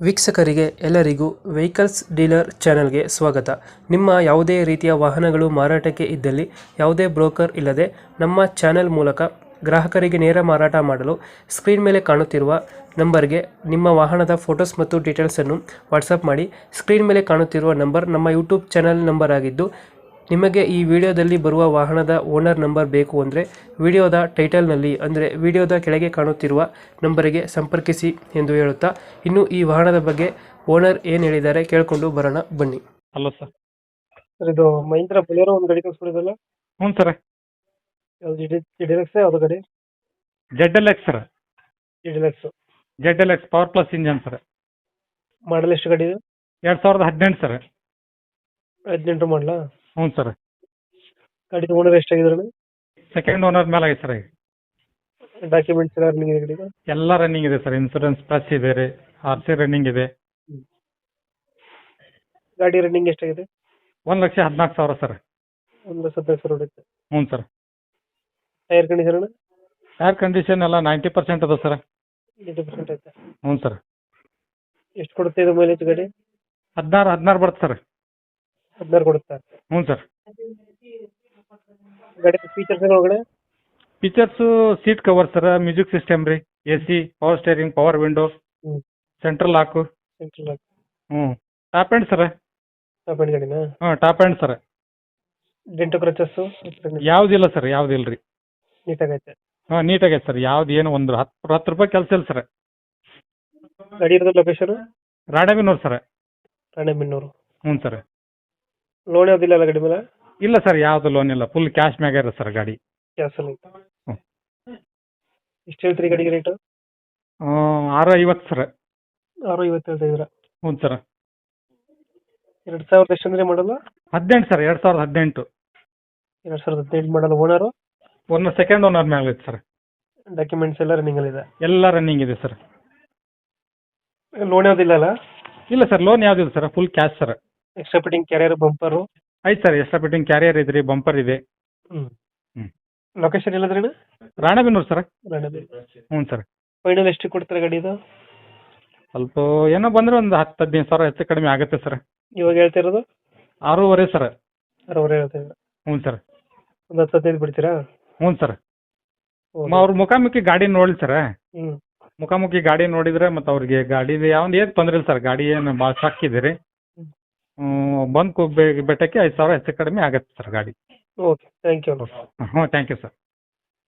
ವೀಕ್ಷಕರಿಗೆ ಎಲ್ಲರಿಗೂ vehicles dealer ಚಾನೆಲ್ಗೆ ಸ್ವಾಗತ. ನಿಮ್ಮ ಯಾವುದೇ ರೀತಿಯ ವಾಹನಗಳು ಮಾರಾಟಕ್ಕೆ ಇದ್ದಲ್ಲಿ ಯಾವುದೇ ಬ್ರೋಕರ್ ಇಲ್ಲದೆ ನಮ್ಮ ಚಾನೆಲ್ ಮೂಲಕ ಗ್ರಾಹಕರಿಗೆ ನೇರ ಮಾರಾಟ ಮಾಡಲು ಸ್ಕ್ರೀನ್ ಮೇಲೆ ಕಾಣುತ್ತಿರುವ ನಂಬರ್ಗೆ ನಿಮ್ಮ ವಾಹನದ ಫೋಟೋಸ್ ಮತ್ತು ಡೀಟೇಲ್ಸನ್ನು ವಾಟ್ಸಪ್ ಮಾಡಿ. ಸ್ಕ್ರೀನ್ ಮೇಲೆ ಕಾಣುತ್ತಿರುವ ನಂಬರ್ ನಮ್ಮ ಯೂಟ್ಯೂಬ್ ಚಾನೆಲ್ ನಂಬರ್ ಆಗಿದ್ದು, ನಿಮಗೆ ಈ ವಿಡಿಯೋದಲ್ಲಿ ಬರುವ ವಾಹನದ ಓನರ್ ನಂಬರ್ ಬೇಕು ಅಂದರೆ ವಿಡಿಯೋದ ಟೈಟಲ್ನಲ್ಲಿ ಅಂದರೆ ವಿಡಿಯೋದ ಕೆಳಗೆ ಕಾಣುತ್ತಿರುವ ನಂಬರಿಗೆ ಸಂಪರ್ಕಿಸಿ ಎಂದು ಹೇಳುತ್ತಾ, ಇನ್ನು ಈ ವಾಹನದ ಬಗ್ಗೆ ಓನರ್ ಏನು ಹೇಳಿದ್ದಾರೆ ಕೇಳಿಕೊಂಡು ಬರೋಣ ಬನ್ನಿ. Hello sir. ಸರ್, ಇದು ಮಹೀಂದ್ರ ಬೊಲೆರೋ ಒಂದು ಗಾಡಿ ಕಳಿಸ್ಬಿಡಿದಲ್ಲ, ಹ್ಞೂ ಸರ್. ಡಿಲಕ್ಸ್ ಯಾವುದು ಗಾಡಿ? ZLX sir. Deluxe ZLX power plus engine sir. Model ಎಷ್ಟು ಗಾಡಿ ಇದು? 2018 ಸರ್. 18 ಮಾಡಲಾ? ಹ್ಞೂ ಸರ್. ಗಾಡಿದು ಓನರ್ ಎಷ್ಟಾಗಿದ್ದಾರೆ? ಸೆಕೆಂಡ್ ಓನರ್ ಮೇಲೆ ಆಗಿದೆ ಸರ್. ಈಗ ಡಾಕ್ಯುಮೆಂಟ್ಸ್ ಎಲ್ಲ ರನ್ನಿಂಗ್ ಇದೆ ಗಾಡಿದು? ಎಲ್ಲ ರನ್ನಿಂಗ್ ಇದೆ ಸರ್. ಇನ್ಸೂರೆನ್ಸ್ ಪ್ಲಸ್ ಇದೆ ರೀ, RC ರನ್ನಿಂಗ್ ಇದೆ. ಗಾಡಿ ರನ್ನಿಂಗ್ ಎಷ್ಟಾಗಿದೆ? 1,14,000 ಸರ್. 1,17,000 ಹೊಡೆಯುತ್ತೆ. ಹ್ಞೂ sir. Tyre condition? Air condition ಎಲ್ಲ 90% ಅದ ಸರ್. 80% ಐತೆ. ಹ್ಞೂ ಸರ್. ಎಷ್ಟು ಕೊಡುತ್ತೆ ಇದು ಮೈಲೇಜ್ ಗಾಡಿ? 16 ಬರುತ್ತೆ ಸರ್. 16 ಕೊಡುತ್ತಾ? ಹ್ಞೂ ಸರ್. ಗಾಡಿ ಫೀಚರ್ಸ್ ಒಳಗಡೆ? Features seat cover sir, music system ರೀ, AC, power steering, power window, central lock. Central lock. ಹ್ಞೂ. Top end sir. Top end ಗಾಡಿನಾ? ಹಾಂ, top end sir. Dent scratches ಯಾವುದಿಲ್ಲ ಸರ್, ಯಾವುದಿಲ್ಲ ರೀ. ನೀಟಾಗೈತೆ? ಹಾಂ, ನೀಟಾಗೈತೆ ಸರ್. ಯಾವ್ದು ಏನು ಒಂದು 10 ರೂಪಾಯಿ ಕೆಲಸ ಇಲ್ಲ ಸರ್. ಗಾಡಿ ಇರೋದು ಲೊಕೇಶನ್? ರಾಣೆಬೆನ್ನೂರು ಸರ್. ರಾಣೆಬೆನ್ನೂರು. ಹ್ಞೂ ಸರ್. ಲೋನ್ ಯಾವುದಿಲ್ಲ ಅಲ್ಲ ಗಾಡಿ ಮೇಲೆ? ಇಲ್ಲ ಸರ್, ಯಾವುದು ಲೋನ್ ಇಲ್ಲ. ಫುಲ್ ಕ್ಯಾಶ್ ಮ್ಯಾಗ ಇರೋ ಸರ್ ಗಾಡಿ. ಕ್ಯಾಸಲ್ಲಿ. ಹ್ಞೂ. ಎಷ್ಟು ಹೇಳ್ತೀರಿ ಗಾಡಿಗೆ ರೇಟು? 650 ಸರ್. 650 ಹೇಳ್ತಾ ಇದ್ದೀರಾ? ಹ್ಞೂ ಸರ್. 2000 ಎಷ್ಟಂದ್ರೆ ಮಾಡಲ್ಲ? 18 ಸರ್, 2018. 2018 ಮಾಡಲ್ಲ. ಓನರು? ಸೆಕೆಂಡ್ ಓನರ್ ಮ್ಯಾಗ ಐತೆ ಸರ್. ಡಾಕ್ಯುಮೆಂಟ್ಸ್ ಎಲ್ಲ ರನ್ನಿಂಗ್ ಇದೆ? ಎಲ್ಲ ರನ್ನಿಂಗ್ ಇದೆ ಸರ್. ಲೋನ್ ಯಾವುದಿಲ್ಲ ಅಲ್ಲ? ಇಲ್ಲ ಸರ್, ಲೋನ್ ಯಾವುದಿಲ್ಲ sir, full cash sir. Extra fitting carrier bumper? ಐತೆ ಸರ್. ಎಕ್ಸ್ಟ್ರಾ ಫಿಟ್ಟಿಂಗ್ ಕ್ಯಾರಿಯರ್ ಇದೆ ರೀ, ಬಂಪರ್ ಇದೆ. ಹ್ಞೂ. ಹ್ಞೂ. ಲೊಕೇಶನ್ ಎಲ್ಲದ್ರೇನು? ರಾಣೆಬೆನ್ನೂರು ಸರ್. ರಾಣೆಬೆನ್ನೂರು. ಹ್ಞೂ ಸರ್. ಫೈನಲ್ ಎಷ್ಟು ಕೊಡ್ತಾರೆ ಗಾಡಿ ಇದು? ಸ್ವಲ್ಪ ಏನೋ ಬಂದರೆ ಒಂದು 10-15 ಸಾವಿರ ಹೆಚ್ಚು ಕಡಿಮೆ ಆಗುತ್ತೆ ಸರ್. ಇವಾಗ ಹೇಳ್ತಾ ಇರೋದು? 6.5 ಸರ್. 6.5 ಹೇಳ್ತಾ ಇದ್ದೀರಾ? ಹ್ಞೂ ಸರ್. ಒಂದು 10-15 ಬಿಡ್ತೀರಾ? ಹ್ಞೂ ಸರ್. ಅವ್ರ ಮುಖಾಮುಖಿ ಗಾಡಿ ನೋಡಿ ಸರ್. ಹ್ಞೂ. ಮುಖಾಮುಖಿ ಗಾಡಿ ನೋಡಿದ್ರೆ ಮತ್ತು ಅವ್ರಿಗೆ ಗಾಡಿದು ಯಾವ್ದು ಏನು ತೊಂದರೆ ಇಲ್ಲ ಸರ್. ಗಾಡಿ ಏನು ಭಾಳ ಸಾಕಿದೆ ರೀ. ಬಂದು ಬೆಟ್ಟಕ್ಕೆ 5 ಸಾವಿರ ಹೆಚ್ಚು ಕಡಿಮೆ ಆಗುತ್ತೆ ಸರ್ ಗಾಡಿ. Okay, thank you. ಹ್ಞೂ, ಥ್ಯಾಂಕ್ ಯು ಸರ್.